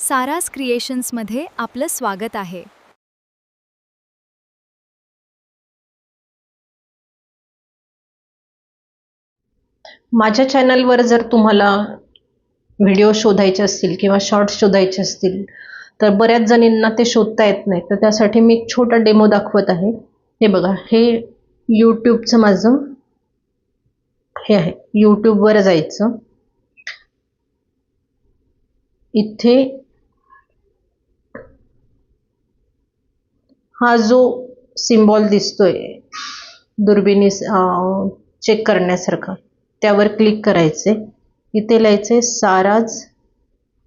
सारास क्रिएशन्समध्ये आपलं स्वागत आहे. माझ्या चॅनलवर जर तुम्हाला व्हिडिओ शोधायचे असतील किंवा शॉर्ट्स शोधायचे असतील तर बऱ्याच जणींना ते शोधता येत नाही, तर त्यासाठी मी एक छोटा डेमो दाखवत आहे. हे बघा, हे यूट्यूबचं माझं हे आहे. यूट्यूबवर जायचं, इथे हा जो सिम्बॉल दिसतोय दुर्बिणी चेक करण्यासारखा, त्यावर क्लिक करायचे. इथे लिहायचे साराज.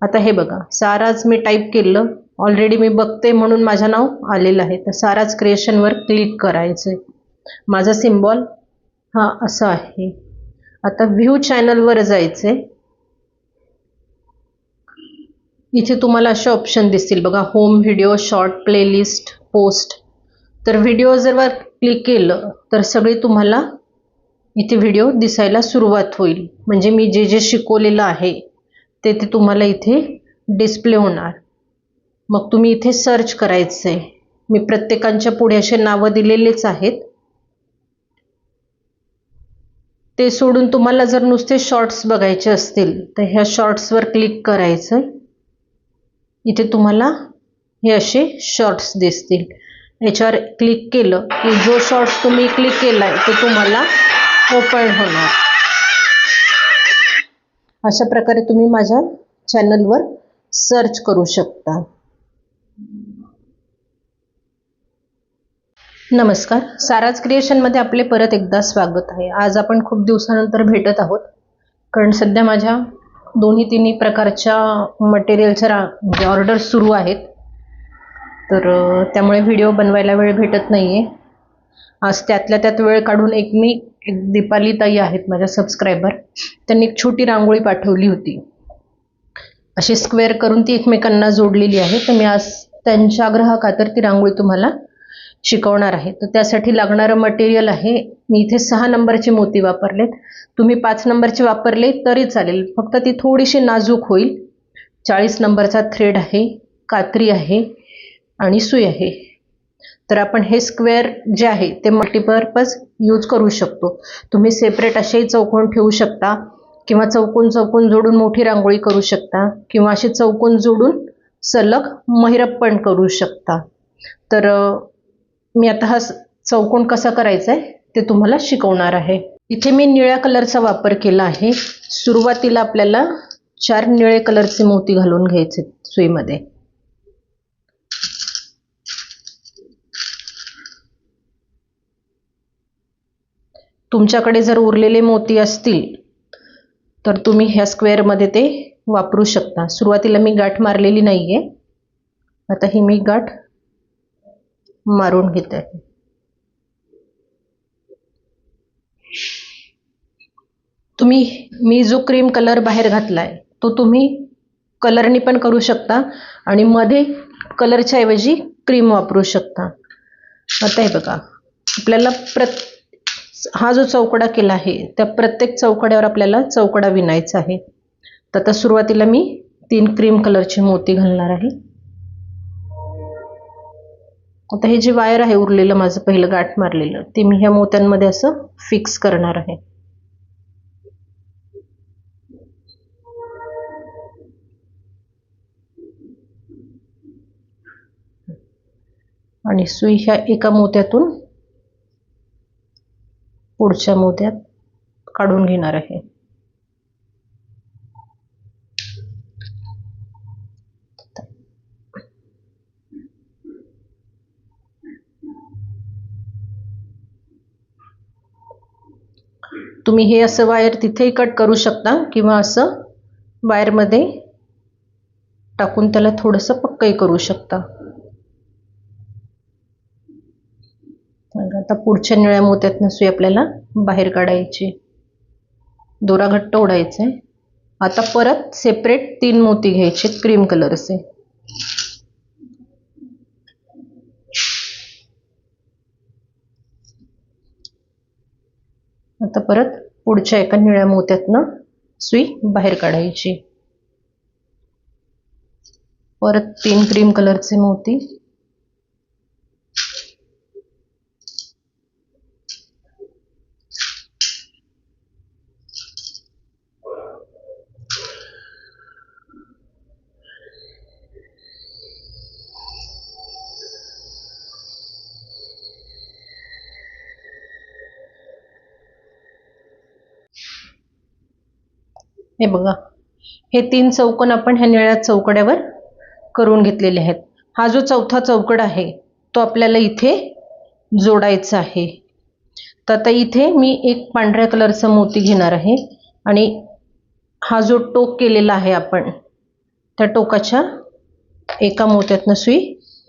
आता हे बघा, साराज मी टाईप केलं, ऑलरेडी मी बघते म्हणून माझं नाव आलेलं आहे. तर साराज क्रिएशनवर क्लिक करायचे. माझा सिम्बॉल हा असा आहे. आता व्ह्यू चॅनलवर जायचे. इथे तुम्हाला असे ऑप्शन दिसतील बघा, home, video, short, playlist, post. तर व्हिडिओ जर क्लिक केलं तर सगळे तुम्हाला इथे व्हिडिओ दिसायला सुरुवात होईल. म्हणजे मी जे जे शिकवलेलं आहे ते तुम्हाला इथे डिस्प्ले होणार. मग तुम्ही इथे सर्च करायचंय. मी प्रत्येकांच्या पुढे असे नावं दिलेलेच आहेत. ते सोडून तुम्हाला जर नुसते शॉर्ट्स बघायचे असतील तर ह्या शॉर्ट्सवर क्लिक करायचं. इथे तुम्हाला हे असे शॉर्ट्स दिसतील. याच्यावर क्लिक केलं की जो शॉर्ट्स तुम्ही क्लिक केलाय तो तुम्हाला ओपन होणार. अशा प्रकारे तुम्ही माझ्या चॅनलवर सर्च करू शकता. नमस्कार, साराज क्रिएशनमध्ये आपले परत एकदा स्वागत आहे. आज आपण खूप दिवसानंतर भेटत आहोत, कारण सध्या माझ्या दोन्ही प्रकारच्या मटेरियलच्या म्हणजे ऑर्डर्स सुरू आहेत. तर त्यामुळे व्हिडिओ बनवायला वेळ भेटत नाही आहे. आज त्यातल्या त्यात वेळ काढून एक दीपाली ताई आहेत माझ्या सबस्क्रायबर, त्यांनी एक छोटी रांगोळी पाठवली होती. अशी स्क्वेअर करून ती एकमेकांना जोडलेली आहे. तर मी आज त्यांच्या आग्रहाखातर ती रांगोळी तुम्हाला शिकवणार आहे. तर त्यासाठी लागणारं मटेरियल आहे, मी इथे 6 नंबरचे मोती वापरलेत. तुम्ही 5 नंबरचे वापरले तरी चालेल, फक्त ती थोडीशी नाजूक होईल. 40 नंबरचा थ्रेड आहे, कात्री आहे आणि सुई आहे. तर आपण हे स्क्वेअर जे आहे ते मल्टीपर्पज यूज करू शकतो. तुम्ही सेपरेट असेही चौकोन ठेवू शकता किंवा चौकोन जोडून मोठी रांगोळी करू शकता किंवा असे चौकोन जोडून सलग महिरप पण करू शकता. तर मी आता हा चौकोन कसा करायचा आहे ते तुम्हाला शिकवणार आहे. इथे मी निळ्या कलरचा वापर केला आहे. सुरुवातीला आपल्याला 4 निळे कलरचे मोती घालून घ्यायचे सुईमध्ये. तुमच्याकडे जर उरलेले मोती असतील तर तुम्ही ह्या स्क्वेअरमध्ये ते वापरू शकता. सुरुवातीला मी गाठ मारलेली नाहीये, आता ही मी गाठ मारून घेते आहे. मी जो क्रीम कलर बाहेर घातलाय तो तुम्ही कलरनी पण करू शकता आणि मध्ये कलरच्या ऐवजी क्रीम वापरू शकता. आता हे बघा, आपल्याला हा जो चौकडा केला आहे त्या प्रत्येक चौकड्यावर आपल्याला चौकडा विणायचा आहे. तर आता सुरुवातीला मी 3 क्रीम कलरचे मोती घालणार आहे. आता हे जे वायर आहे उरलेलं माझं पहिलं गाठ मारलेलं, ते मी ह्या मोत्यांमध्ये असं फिक्स करणार आहे. आणि सुई ह्या एका मोत्यातून पुढच्या मोत्यात काढून घेणार आहे. तुम्ही हे असं वायर तिथेही कट करू शकता किंवा असं वायरमध्ये टाकून त्याला थोडंसं पक्कही करू शकता. आता पुढच्या निळ्या मोत्यातनं सुई आपल्याला बाहेर काढायची. दोरा घट्ट ओढायचा. आता परत सेपरेट 3 मोती घ्यायचे क्रीम कलरचे. आता परत पुढच्या एका निळ्या मोत्यातनं सुई बाहेर काढायची. परत 3 क्रीम कलरचे मोती, हे बघा हे 3 चौकोन आपण ह्या निळ्या चौकड्यावर करून घेतलेले आहेत. हा जो चौथा चौकड आहे तो आपल्याला इथे जोडायचा आहे. तर आता इथे मी एक पांढऱ्या कलरचा मोती घेणार आहे आणि हा जो टोक केलेला आहे आपण त्या टोकाच्या एका मोत्यातनं सुई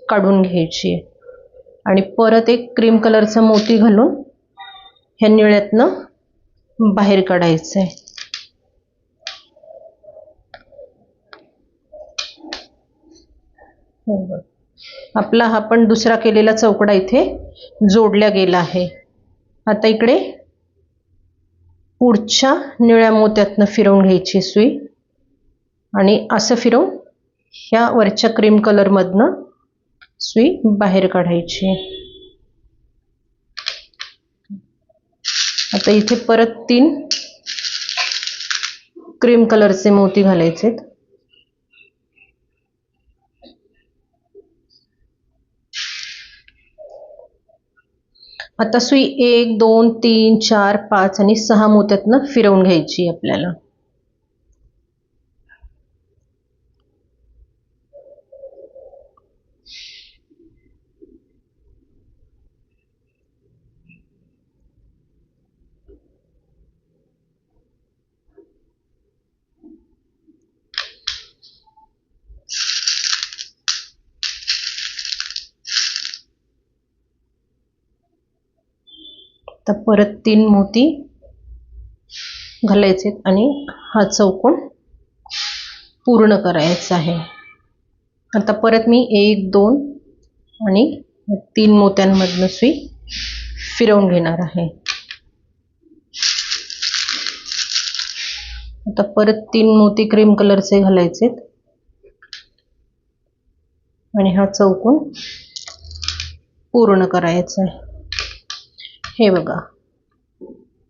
काढून घ्यायची आणि परत एक क्रीम कलरचा मोती घालून ह्या निळ्यातनं बाहेर काढायचं आहे. आपला हा पण दुसरा केलेला चौकडा इथे जोडला गेला आहे. आता इकडे पुढच्या निळ्या मोत्यातनं फिरवून घ्यायची सुई आणि असं फिरवून ह्या वरच्या क्रीम कलर मधनं सुई बाहेर काढायची. आता इथे परत 3 क्रीम कलरचे मोती घालायचे. आता सुई 1 2 3 4 5 आणि 6 मोत्यातनं फिरवून घ्यायची आपल्याला. आता परत 3 मोती घालायचे आणि हा चौकोन पूर्ण करायचा आहे. आता परत मी 1 2 आणि 3 मोत्यांमधनं सुई फिरवून घेणार आहे. आता परत 3 मोती क्रीम कलरचे घालायचे आणि हा चौकोन पूर्ण करायचा आहे. हे बघा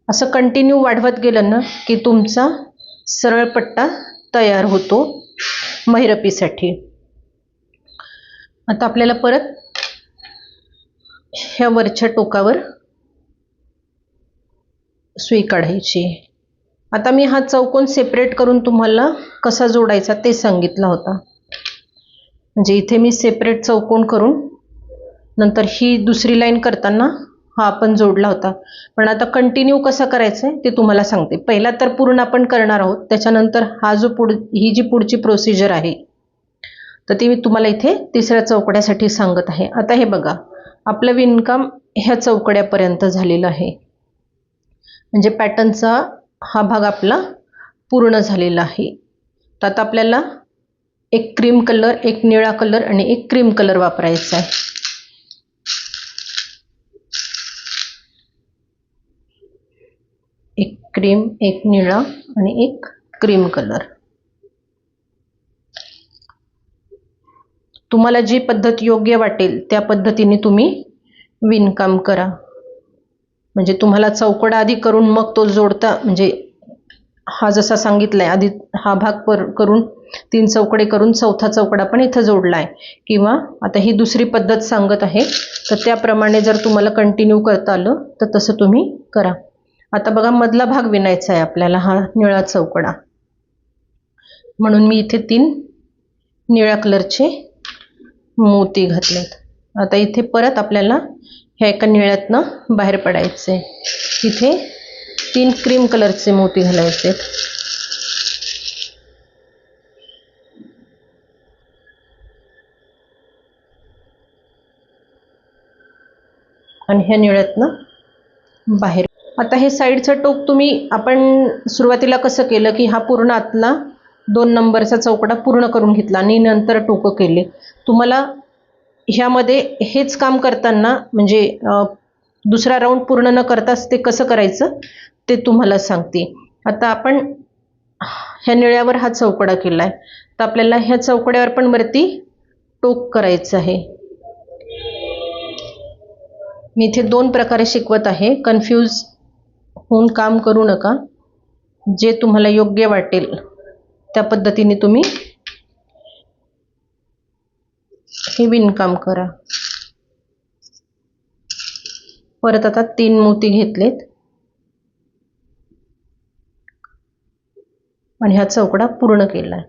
असं कंटिन्यू वाढवत गेलं ना की तुमचा सरळ पट्टा तयार होतो महिरपीसाठी. आता आपल्याला परत ह्या वरच्या टोकावर सुई काढायची. आता मी हा चौकोन सेपरेट करून तुम्हाला कसा जोडायचा ते सांगितला होता. म्हणजे इथे मी सेपरेट चौकोन करून नंतर ही दुसरी लाईन करताना हा आपण जोडला होता. पण आता कंटिन्यू कसं करायचं आहे ते तुम्हाला सांगते. पहिला तर पूर्ण आपण करणार आहोत, त्याच्यानंतर हा जो ही जी पुढची प्रोसिजर आहे तर ती मी तुम्हाला इथे तिसऱ्या चौकड्यासाठी सांगत आहे. आता हे बघा आपलं विणकाम ह्या चौकड्यापर्यंत झालेलं आहे. म्हणजे पॅटर्नचा हा भाग आपला पूर्ण झालेला आहे. तर आता आपल्याला एक क्रीम कलर, एक निळा कलर आणि एक क्रीम कलर वापरायचा आहे. एक क्रीम, एक निळा आणि एक क्रीम कलर. तुम्हाला जी पद्धत योग्य वाटेल त्या पद्धतीने तुम्ही विणकाम करा. म्हणजे तुम्हाला चौकडा आधी करून मग तो जोडता, म्हणजे हा जसा सांगितलाय आधी हा भाग करून 3 चौकडे करून चौथा चौकडा पण इथं जोडलाय, किंवा आता ही दुसरी पद्धत सांगत आहे तर त्याप्रमाणे जर तुम्हाला कंटिन्यू करता आलं तर तसं तुम्ही करा. आता बघा मधला भाग विणायचा आहे आपल्याला, हा निळा चौकडा, म्हणून मी इथे 3 निळ्या कलरचे मोती घातलेत. आता इथे परत आपल्याला ह्या एका निळ्यातनं बाहेर पडायचे. इथे 3 क्रीम कलरचे मोती घालायचे आणि ह्या निळ्यातनं बाहेर. आता हे साईडचं टोक तुम्ही आपण सुरुवातीला कसं केलं की हा पूर्ण आतला 2 नंबरचा चौकडा पूर्ण करून घेतला आणि नंतर टोकं केले. तुम्हाला ह्यामध्ये हेच काम करताना म्हणजे दुसरा राऊंड पूर्ण न करताच ते कसं करायचं ते तुम्हाला सांगते. आता आपण ह्या निळ्यावर हा चौकडा केलाय, तर आपल्याला ह्या चौकड्यावर पण वरती टोक करायचं आहे. मी इथे 2 प्रकारे शिकवत आहे, कन्फ्यूज होऊन काम करू नका. जे तुम्हाला योग्य वाटेल त्या पद्धतीने तुम्ही हे विणकाम करा. परत आता 3 मोती घेतलेत आणि हा चौकडा पूर्ण केलाय.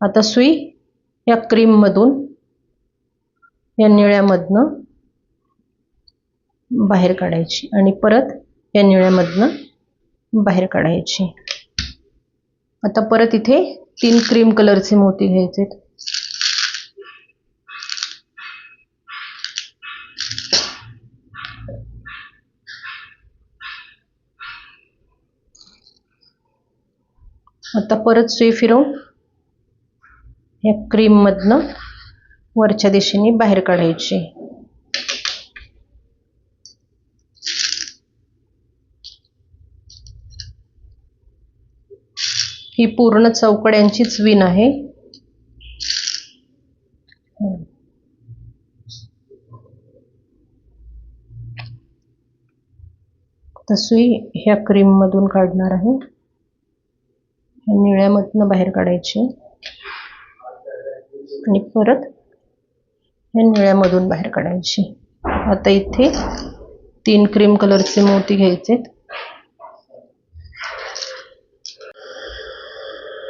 आता सुई या क्रीम मधून या निळ्यामधनं बाहेर काढायची आणि परत या निळ्यामधनं बाहेर काढायची. आता परत इथे 3 क्रीम कलरचे मोती घ्यायचे. आता परत सुई फिरवून या क्रीम मधनं वरच्या दिशेने बाहेर काढायची. ही पूर्ण चौकड्यांचीच विण आहे. तर सुई ह्या क्रीम मधून काढणार आहे, निळ्यामधनं बाहेर काढायची आणि परत या निळ्यामधून बाहेर काढायची. आता इथे 3 क्रीम कलरचे मोती घ्यायचे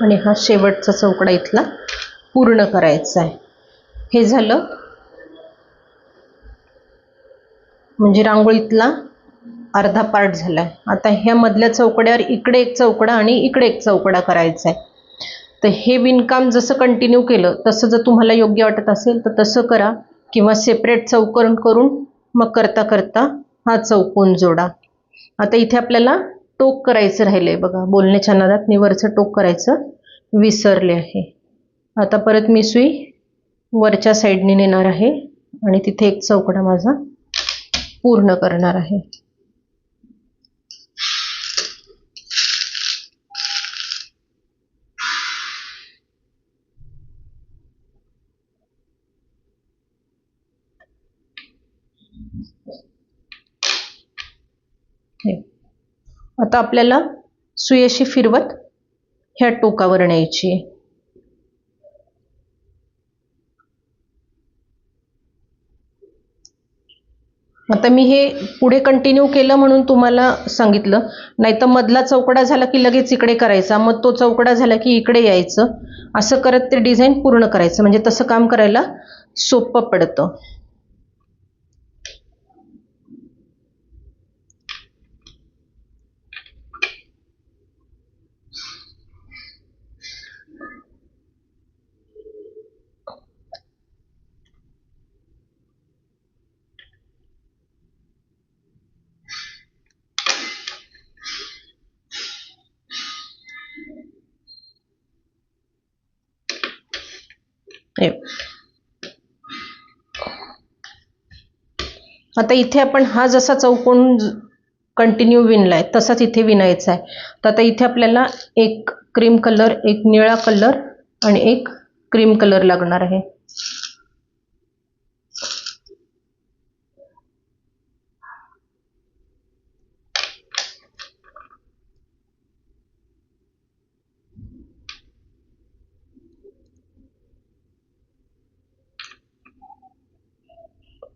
आणि हा शेवटचा चौकडा इथला पूर्ण करायचा आहे. हे झालं म्हणजे रांगोळीतला अर्धा पार्ट झालाय. आता ह्या मधल्या चौकड्यावर इकडे एक चौकडा आणि इकडे एक चौकडा करायचा आहे. तर हे विणकाम जसं कंटिन्यू केलं तसं जर तुम्हाला योग्य वाटत असेल तर तसं करा, किंवा सेपरेट चौकोन करून मग करता करता हा चौकोन जोडा. आता इथे आपल्याला टोक करायचं राहिलंय बघा, बोलण्याच्या नादात मी वरचं टोक करायचं विसरले आहे. आता परत मी सुई वरच्या साईडने नेणार आहे आणि तिथे एक चौकडा माझा पूर्ण करणार आहे. आता आपल्याला सुई अशी फिरवत ह्या टोकावर न्यायची. आता मी हे पुढे कंटिन्यू केलं म्हणून तुम्हाला सांगितलं, नाही तर मधला चौकडा झाला की लगेच इकडे करायचा, मग तो चौकडा झाला की इकडे यायचं, असं करत ते डिझाईन पूर्ण करायचं. म्हणजे तसं काम करायला सोपं पडतं. आता इथे आपण हा जसा चौकोन कंटिन्यू विणलाय तसाच इथे विणायचा आहे. तर आता इथे आपल्याला एक क्रीम कलर, एक निळा कलर आणि एक क्रीम कलर लागणार आहे.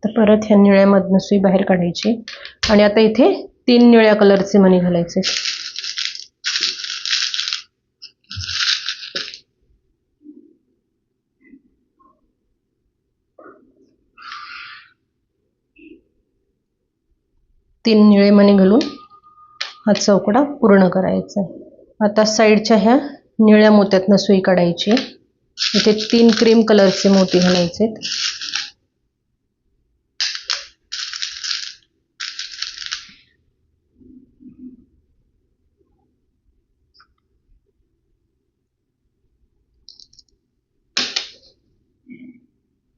तर परत ह्या निळ्यामधनं सुई बाहेर काढायची आणि आता इथे 3 निळ्या कलरचे मणी घालायचे. तीन निळे मणी घालून हा चौकडा पूर्ण करायचा आहे. आता साईडच्या ह्या निळ्या मोत्यातनं सुई काढायची. इथे 3 क्रीम कलरचे मोती घालायचे.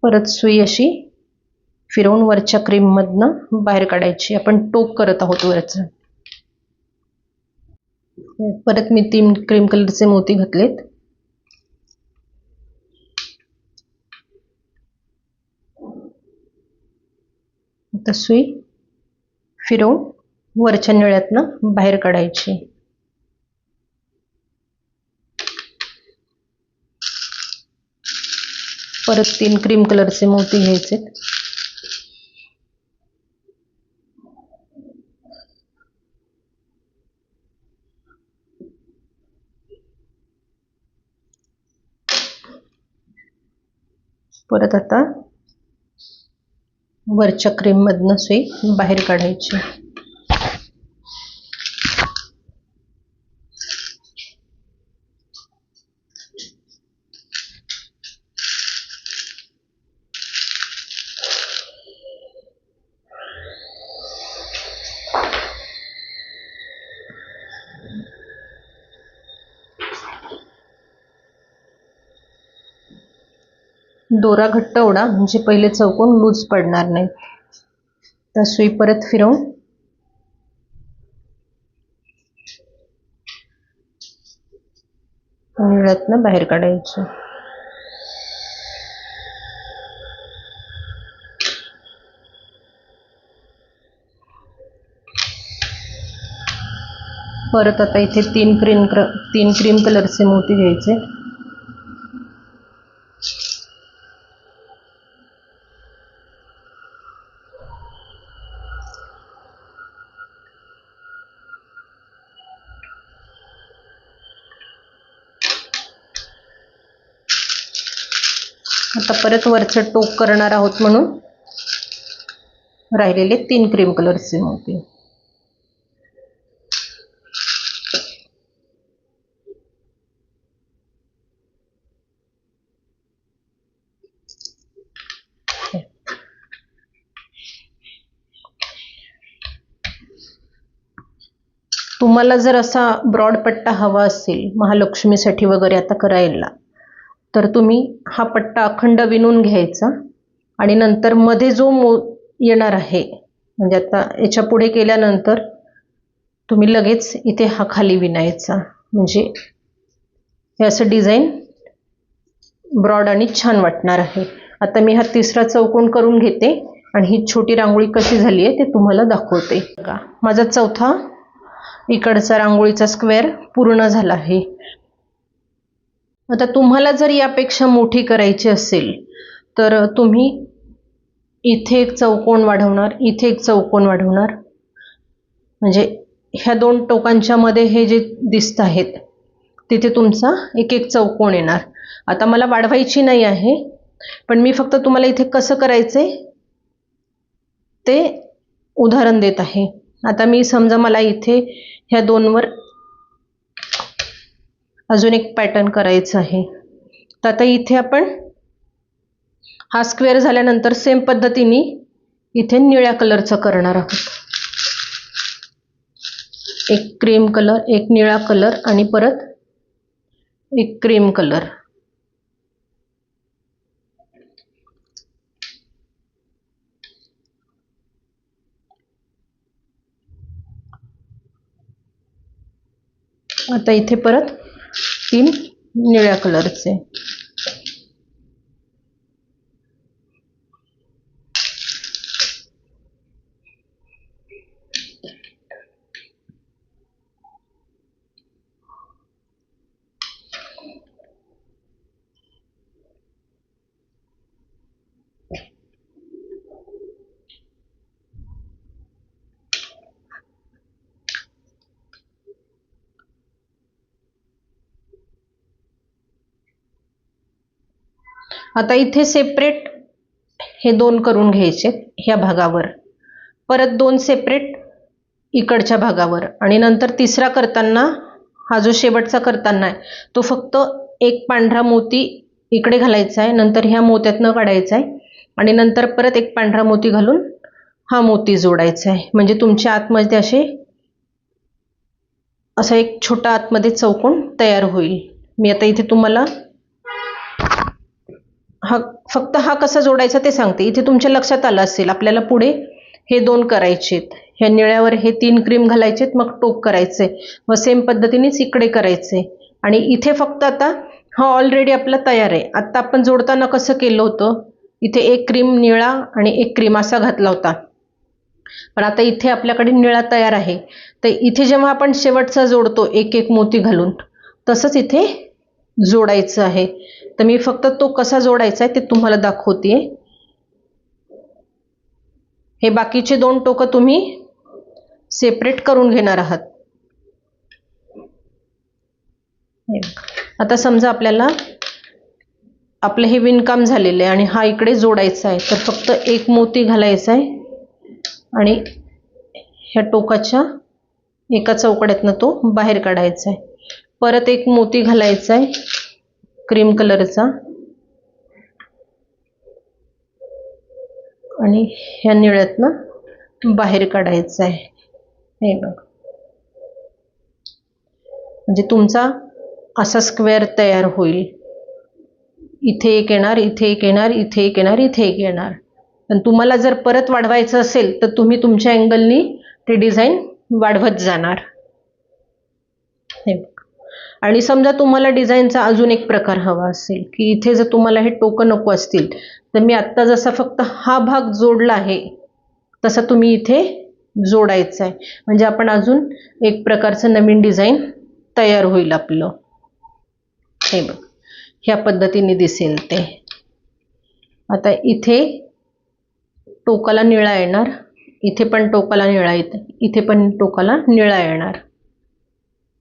परत सुई अशी फिरवून वरच्या क्रीम मधनं बाहेर काढायची. आपण टोक करत आहोत वरचं. परत मी 3 क्रीम कलरचे मोती घातलेत. आता सुई फिरवून वरच्या निळ्यातनं बाहेर काढायची. परत 3 क्रीम कलरचे मोती घ्यायचे. परत आता वरच्या क्रीम मधनं सुई बाहेर काढायची. दोरा घट्ट ओढा म्हणजे पहिले चौकोन लूज पडणार नाही. तर सुई परत फिरवून निळ्यातनं बाहेर काढायची. परत आता इथे 3 क्रीम कलरचे मोती घ्यायचे. आता परत वरचं टोक करणार आहोत म्हणून राहिलेले 3 क्रीम कलरचे मोती. तुम्हाला जर असा ब्रॉड पट्टा हवा असेल महालक्ष्मीसाठी वगैरे आता करायला, तर तुम्ही हा पट्टा अखंड विणून घ्यायचा आणि नंतर मध्ये जो येणार आहे, म्हणजे आता याच्या पुढे केल्यानंतर तुम्ही लगेच इथे हा खाली विणायचा. म्हणजे हे असं डिझाईन ब्रॉड आणि छान वाटणार आहे. आता मी हा तिसरा चौकोन करून घेते आणि ही छोटी रांगोळी कशी झाली आहे ते तुम्हाला दाखवते. बघा, माझा चौथा इकडचा रांगोळीचा स्क्वेअर पूर्ण झाला आहे. आता तुम्हाला जर यापेक्षा मोठी करायची असेल तर तुम्ही इथे एक चौकोन वाढवणार, इथे एक चौकोन वाढवणार, म्हणजे ह्या 2 टोकांच्या मध्ये हे जे दिसत आहेत तिथे तुमचा एक एक चौकोन येणार. आता मला वाढवायची नाही आहे, पण मी फक्त तुम्हाला इथे कसं करायचंय ते उदाहरण देत आहे. आता मी समजा मला इथे ह्या 2 वर अजून एक पॅटर्न करायचं आहे, तर आता इथे आपण हा स्क्वेअर झाल्यानंतर सेम पद्धतीने इथे निळ्या कलरचं करणार आहोत. एक क्रीम कलर, एक निळा कलर आणि परत एक क्रीम कलर. आता इथे परत 3 निळ्या कलरचे. आता इथे सेपरेट हे 2 करून घ्यायचे ह्या भागावर, परत 2 सेपरेट इकडच्या भागावर, आणि नंतर तिसरा करताना हा जो शेवटचा करताना आहे तो फक्त एक पांढरा मोती इकडे घालायचा आहे, नंतर ह्या मोत्यातनं काढायचा आहे आणि नंतर परत एक पांढरा मोती घालून हा मोती जोडायचा आहे. म्हणजे तुमच्या आतमध्ये असा एक छोटा आतमध्ये चौकोन तयार होईल. मी आता इथे तुम्हाला फक्त हा कसा जोडायचा ते सांगते. इथे तुमच्या लक्षात आलं असेल आपल्याला पुढे हे 2 करायचे आहेत. ह्या निळ्यावर हे 3 क्रीम घालायचे, मग टोक करायचे व सेम पद्धतीनेच इकडे करायचे. आणि इथे फक्त आता हा ऑलरेडी आपला तयार आहे. आता आपण जोडताना कसं केलं होतं, इथे 1 क्रीम निळा आणि 1 क्रीम असा घातला होता, पण आता इथे आपल्याकडे निळा तयार आहे. तर इथे जेव्हा आपण शेवटचा जोडतो एक एक मोती घालून, तसंच इथे जोडायचं आहे. तर मी फक्त तो कसा जोडायचा आहे ते तुम्हाला दाखवते. हे बाकीचे 2 टोकं तुम्ही सेपरेट करून घेणार आहात. आता समजा आपल्याला आपलं हे विणकाम झालेलं आहे आणि हा इकडे जोडायचा आहे, तर फक्त 1 मोती घालायचा आहे आणि ह्या टोकाच्या एका चौकड्यातनं तो बाहेर काढायचा आहे. परत 1 मोती घालायचा आहे क्रीम कलरचा आणि ह्या निळ्यातनं बाहेर काढायचा आहे. हे बघ, म्हणजे तुमचा असा स्क्वेअर तयार होईल. इथे एक येणार, इथे एक येणार, इथे एक येणार, इथे एक येणार. पण तुम्हाला जर परत वाढवायचं असेल तर तुम्ही तुमच्या अँगलनी ते डिझाईन वाढवत जाणार. हे बघ. आणि समजा तुम्हाला डिझाईनचा अजून एक प्रकार हवा असेल की इथे जर तुम्हाला हे टोकं नको असतील, तर मी आत्ता जसा फक्त हा भाग जोडला आहे तसा तुम्ही इथे जोडायचा आहे. म्हणजे आपण अजून एक प्रकारचं नवीन डिझाईन तयार होईल आपलं. हे बघ, ह्या पद्धतीने दिसेल ते. आता इथे टोकाला निळा येणार, इथे पण टोकाला निळा येतं, इथे पण टोकाला निळा येणार.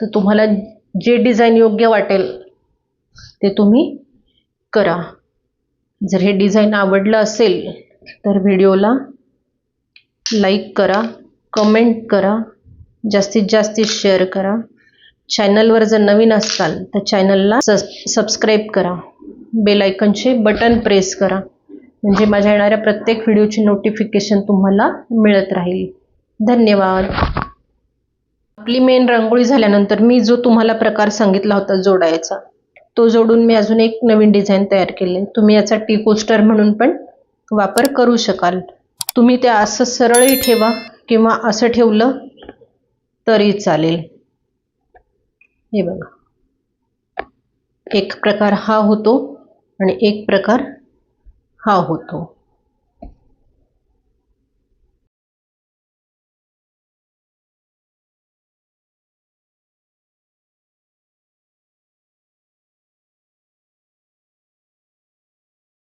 तर तुम्हाला जे डिझाईन योग्य वाटेल ते तुम्ही करा. जर हे डिझाईन आवडलं असेल तर व्हिडिओला लाईक करा, कमेंट करा, जास्तीत जास्त शेअर करा. चॅनलवर जर नवीन असाल तर चॅनलला सबस्क्राईब करा, बेल आयकॉनचे बटन प्रेस करा, म्हणजे माझ्या येणाऱ्या प्रत्येक व्हिडिओची नोटिफिकेशन तुम्हाला मिळत राहील. धन्यवाद. आपली मेन रांगोळी झाल्यानंतर मी जो तुम्हाला प्रकार सांगितला होता जोडायचा, तो जोडून मी अजून एक नवीन डिझाईन तयार केले. तुम्ही याचा टी पोस्टर म्हणून पण वापर करू शकाल. तुम्ही ते असं सरळही ठेवा किंवा असं ठेवलं तरी चालेल. हे बघा, एक प्रकार हा होतो आणि एक प्रकार हा होतो.